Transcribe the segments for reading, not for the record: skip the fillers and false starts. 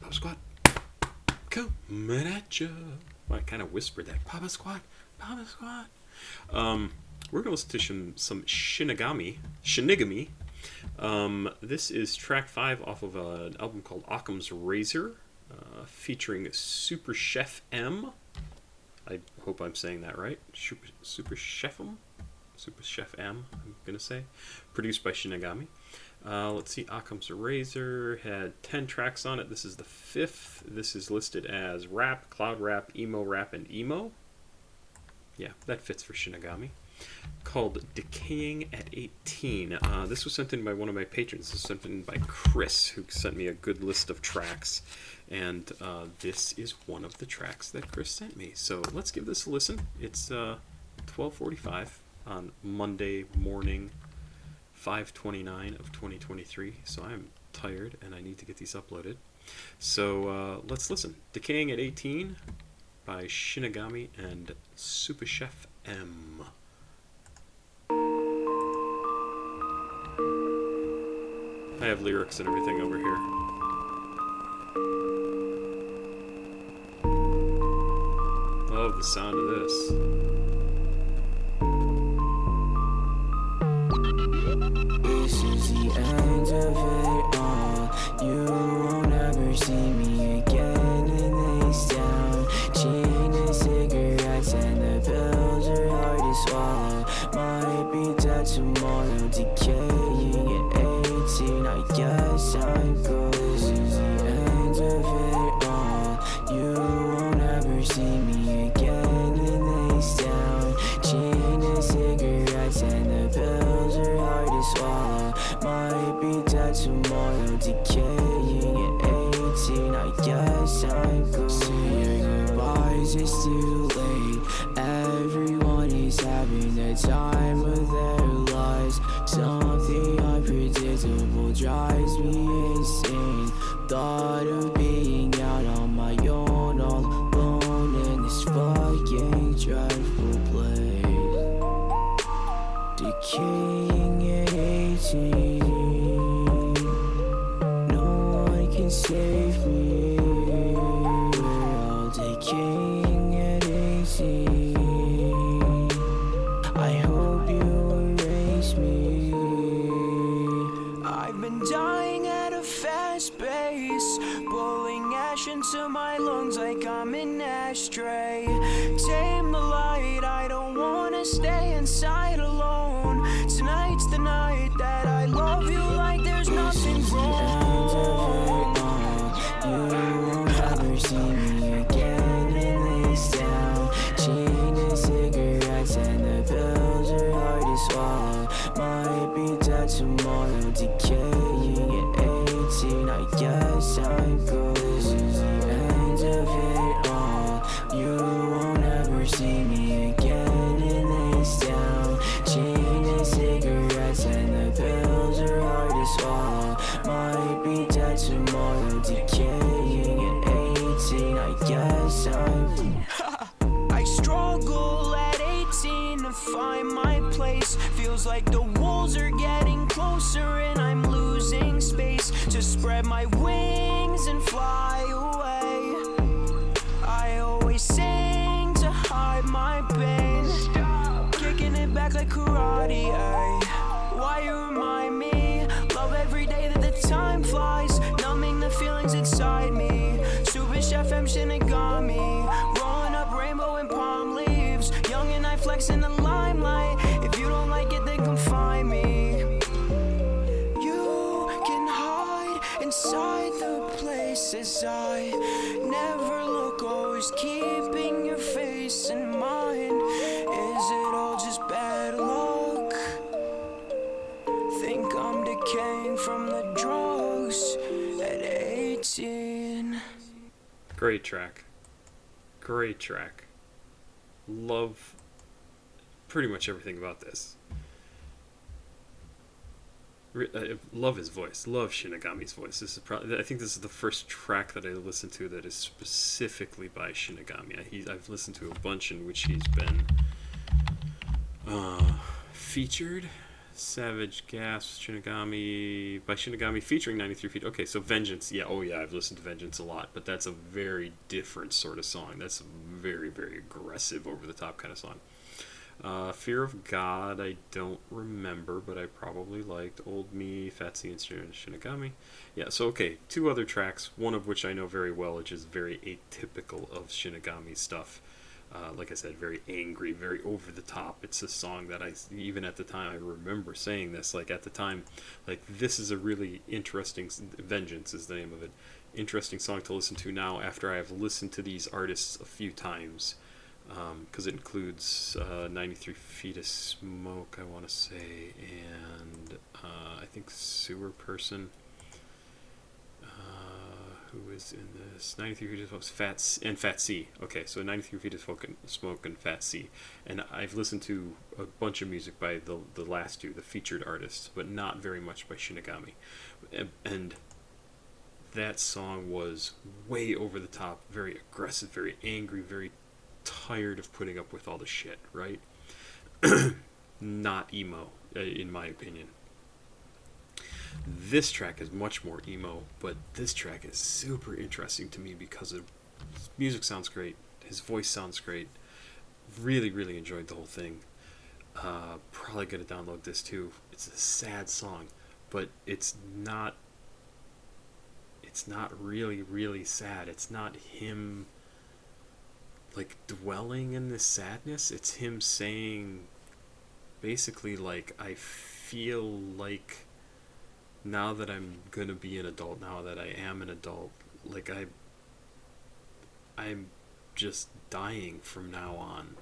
Papa Squat, coming at ya. Well, I kind of whispered that. Papa Squat, Papa Squat. We're going to listen to some Shinigami. This is track 5 off of an album called Occam's Razor, featuring supachefm. I hope I'm saying that right. Supachefm? Supachefm, I'm going to say. Produced by Shinigami. Let's see, Occam's Razor had 10 tracks on it. This is the 5th. This is listed as rap, cloud rap, and emo. Yeah, that fits for Shinigami. Called Decaying at 18. This was sent in by one of my patrons. This was sent in by Chris, who sent me a good list of tracks. And this is one of the tracks that Chris sent me. So let's give this a listen. It's 12:45 on Monday morning, 5/29 of 2023. So I'm tired and I need to get these uploaded. So let's listen. Decaying at 18 by Shinigami and supachefm. I have lyrics and everything over here. Love the sound of this. This is the end of it all. You won't ever see me again in this town. Chain of cigarettes and the pills are hard to swallow. Might be dead tomorrow, decaying at 18. I guess I'm good. This is the end of it all. You won't ever see me again in this town. Chain of cigarettes and the pills are hard to swallow. Might be dead tomorrow, decaying at 18. I guess I'm good. Saying goodbyes, it's too late. Everyone is having the time of their lives. Something unpredictable drives me insane. Thought of being out on my own, all alone in this fucking dreadful place. Decaying at 18. No one can save me. We're all decaying at 18. I hope you erase me. I've been dying at a fast pace, blowing ash into my lungs like I'm an ashtray. Tame the light, I don't wanna stay inside alone. Tonight's the night that I love you like there's nothing wrong. You won't ever see me again in this town. Chain of cigarettes and the pills are hard to swallow. Might be dead tomorrow, decaying at 18. I guess I'm good. This is the end of it all. You won't ever see me again in this town. Chain of cigarettes and the pills are hard to swallow. Might be dead tomorrow, decaying at 18. I guess I'm I struggle at 18 to find my place. Feels like the walls are getting closer and I'm losing space to spread my wings and fly away. I always sing to hide my pain, kicking it back like karate, ay. Why you remind me? Love every day that the time flies, numbing the feelings inside me. Supachefm Shinigami, rolling up rainbow and palm leaves. Young and I flex in the limelight. If you don't like it, then come find me. You can hide inside the places I never look, always keeping your face in mind. Is it all just bad luck? Think I'm decaying from the drugs at 18. Great track. Great track. Love pretty much everything about this. Love his voice. Love Shinigami's voice. This is I think this is the first track that I listened to that is specifically by Shinigami. I've listened to a bunch in which he's been featured. Savage Gas, Shinigami, by Shinigami featuring 93 Feet. Okay, so Vengeance. Yeah, oh yeah, I've listened to Vengeance a lot, but that's a very different sort of song. That's a very, very aggressive, over the top kind of song. Fear of God, I don't remember, but I probably liked. Old Me, Fatsy, and Shinigami. Yeah, so okay, two other tracks, one of which I know very well, which is very atypical of Shinigami stuff. Like I said, very angry, very over the top. It's a song that even at the time, I remember saying this, like at the time, like this is a really interesting, Vengeance is the name of it, interesting song to listen to now after I have listened to these artists a few times. Because it includes 93 Feet of Smoke, I want to say, and I think Sewer Person. Who is in this? 93 Feet of Smoke, Fat C. Okay, so 93 Feet of Smoke and Fat C. And I've listened to a bunch of music by the last two, the featured artists, but not very much by Shinigami. And that song was way over the top, very aggressive, very angry, very tired of putting up with all the shit, right? Not emo, in my opinion. This track is much more emo, but this track is super interesting to me because his music sounds great, his voice sounds great. Really, really enjoyed the whole thing. Probably gonna download this too. It's a sad song, but it's not really, really sad. It's not him like dwelling in this sadness. It's him saying basically like, I feel like now that I'm gonna be an adult, now that I am an adult, like I'm just dying from now on,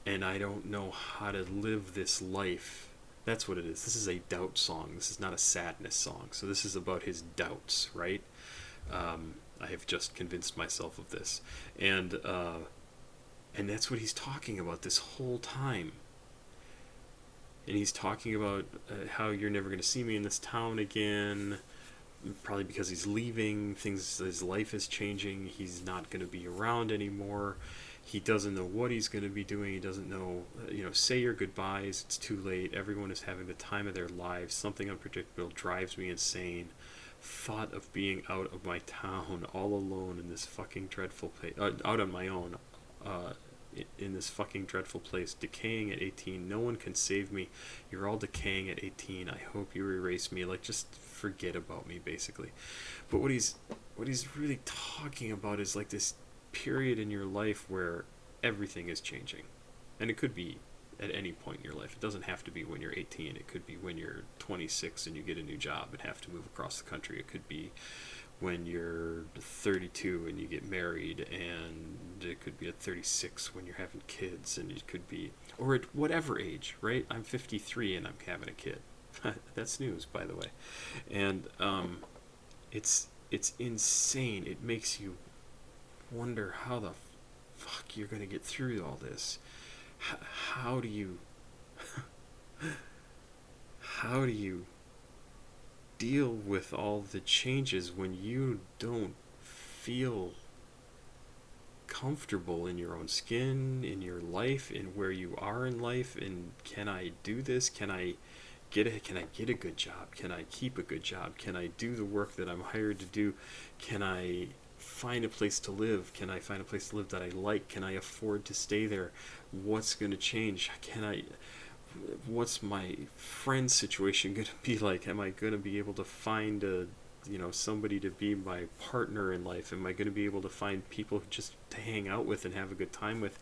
and I don't know how to live this life. That's what it is. This is a doubt song. This is not a sadness song. So this is about his doubts, right? I have just convinced myself of this, and that's what he's talking about this whole time. And he's talking about how you're never going to see me in this town again, probably because he's leaving. His life is changing. He's not going to be around anymore. He doesn't know what he's going to be doing. He doesn't know, say your goodbyes. It's too late. Everyone is having the time of their lives. Something unpredictable drives me insane. Thought of being out of my town, all alone in this fucking dreadful place, out on my own, in this fucking dreadful place, decaying at 18. No one can save me. You're all decaying at 18. I hope you erase me. Like, just forget about me, basically. But what he's really talking about is like this period in your life where everything is changing, and it could be at any point in your life. It doesn't have to be when you're 18. It could be when you're 26 and you get a new job and have to move across the country. It could be when you're 32 and you get married, and it could be at 36 when you're having kids, and it could be, or at whatever age, right? I'm 53 and I'm having a kid. That's news, by the way. And it's insane. It makes you wonder how the fuck you're gonna get through all this. How do you deal with all the changes when you don't feel comfortable in your own skin, in your life, in where you are in life? And can I do this? Can I get a good job? Can I keep a good job? Can I do the work that I'm hired to do? Can I find a place to live? Can I find a place to live that I like? Can I afford to stay there? What's going to change? What's my friend's situation going to be like? Am I going to be able to find somebody to be my partner in life? Am I going to be able to find people just to hang out with and have a good time with?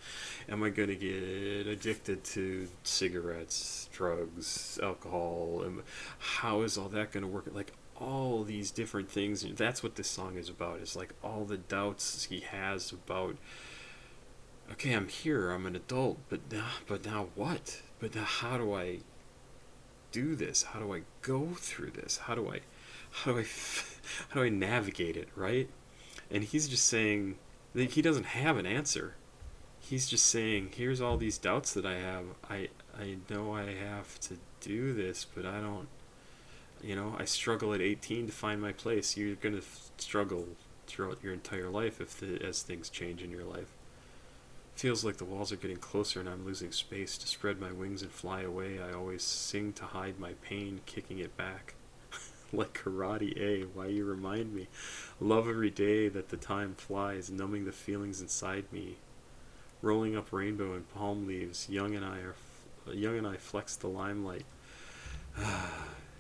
Am I going to get addicted to cigarettes, drugs, alcohol? How is all that going to work? Like, all these different things. That's what this song is about. It's like all the doubts he has about, okay, I'm here, I'm an adult, but now what? But now how do I do this? How do I go through this? How do I navigate it, right? And he's just saying that he doesn't have an answer. He's just saying, here's all these doubts that I have. I know I have to do this, but I don't. I struggle at 18 to find my place. You're going to struggle throughout your entire life as things change in your life. Feels like the walls are getting closer and I'm losing space to spread my wings and fly away. I always sing to hide my pain, kicking it back. Like karate, why you remind me. Love every day that the time flies, numbing the feelings inside me. Rolling up rainbow and palm leaves, young and I flex the limelight.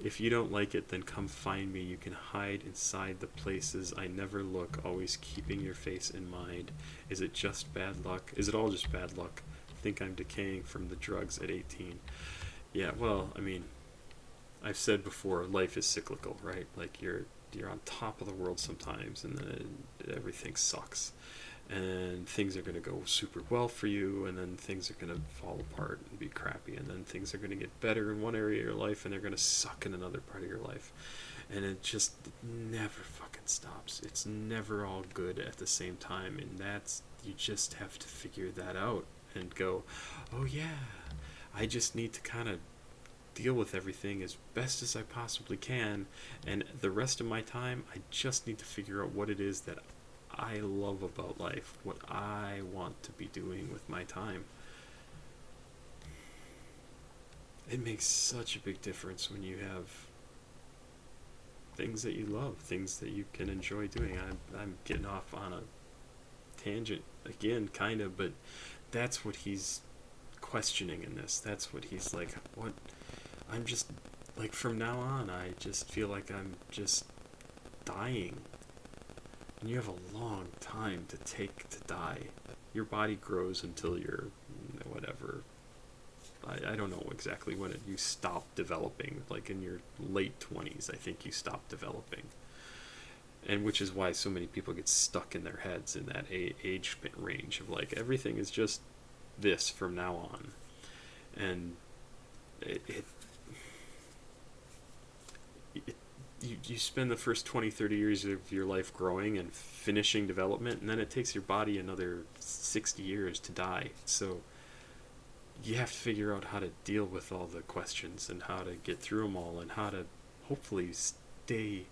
If you don't like it, then come find me. You can hide inside the places I never look, always keeping your face in mind. Is it just bad luck? Is it all just bad luck? Think I'm decaying from the drugs at 18. Yeah, well, I mean, I've said before, life is cyclical, right? Like you're on top of the world sometimes, and then everything sucks. And things are going to go super well for you, and then things are going to fall apart and be crappy, and then things are going to get better in one area of your life, and they're going to suck in another part of your life. And it never fucking stops. It's never all good at the same time, and you just have to figure that out and go, oh yeah, I just need to kind of deal with everything as best as I possibly can, and the rest of my time, I just need to figure out what it is that I love about life, what I want to be doing with my time. It makes such a big difference when you have things that you love, things that you can enjoy doing. I'm getting off on a tangent again, kind of, but that's what he's questioning in this. That's what he's like, what? I'm just, like, from now on, I just feel like I'm just dying. And you have a long time to take to die. Your body grows until you're, whatever, I don't know exactly when you stop developing. Like in your late 20s, I think you stop developing. And which is why so many people get stuck in their heads in that age range of like, everything is just this from now on. And you spend the first 20-30 years of your life growing and finishing development, and then it takes your body another 60 years to die. So you have to figure out how to deal with all the questions and how to get through them all and how to hopefully stay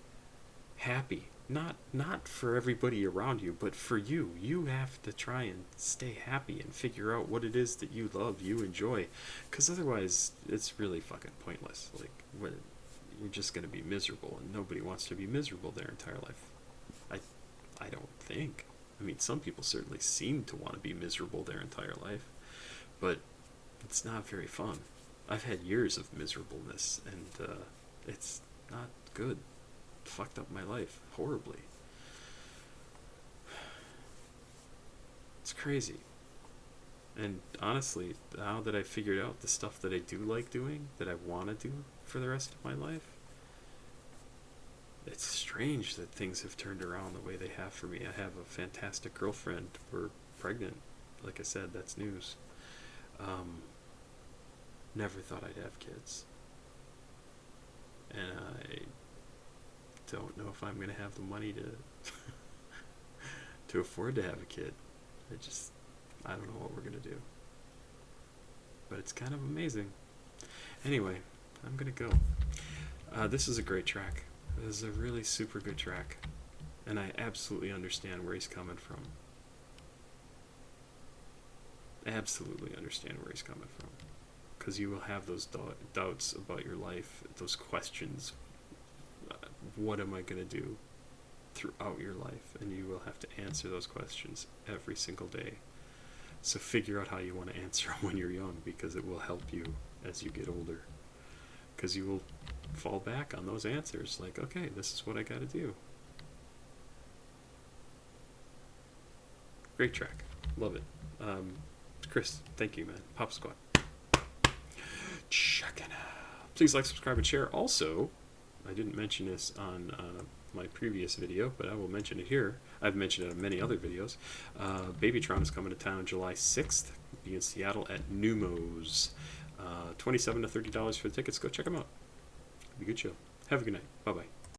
happy. Not for everybody around you, but for you. You have to try and stay happy and figure out what it is that you love, you enjoy, because otherwise it's really fucking pointless. Like, you're just going to be miserable, and nobody wants to be miserable their entire life. I don't think. I mean, some people certainly seem to want to be miserable their entire life, but it's not very fun. I've had years of miserableness, and it's not good. It fucked up my life horribly. It's crazy. And honestly, now that I figured out the stuff that I do like doing, that I want to do for the rest of my life, it's strange that things have turned around the way they have for me. I have a fantastic girlfriend. We're pregnant. Like I said, that's news. Never thought I'd have kids. And I don't know if I'm going to have the money to to afford to have a kid. I don't know what we're going to do. But it's kind of amazing. Anyway, I'm going to go. This is a great track. This is a really super good track. And I absolutely understand where he's coming from. Absolutely understand where he's coming from. Because you will have those doubts about your life, those questions. What am I going to do throughout your life? And you will have to answer those questions every single day. So figure out how you want to answer them when you're young, because it will help you as you get older. Because you will fall back on those answers. Like, okay, this is what I got to do. Great track. Love it. Chris, thank you, man. Pop Squad. Check it out. Please like, subscribe, and share. Also, I didn't mention this on my previous video, but I will mention it here. I've mentioned it in many other videos. Babytron is coming to town July 6th. Be in Seattle at Numos. $27 to $30 for the tickets. Go check them out. Be a good show. Have a good night. Bye-bye.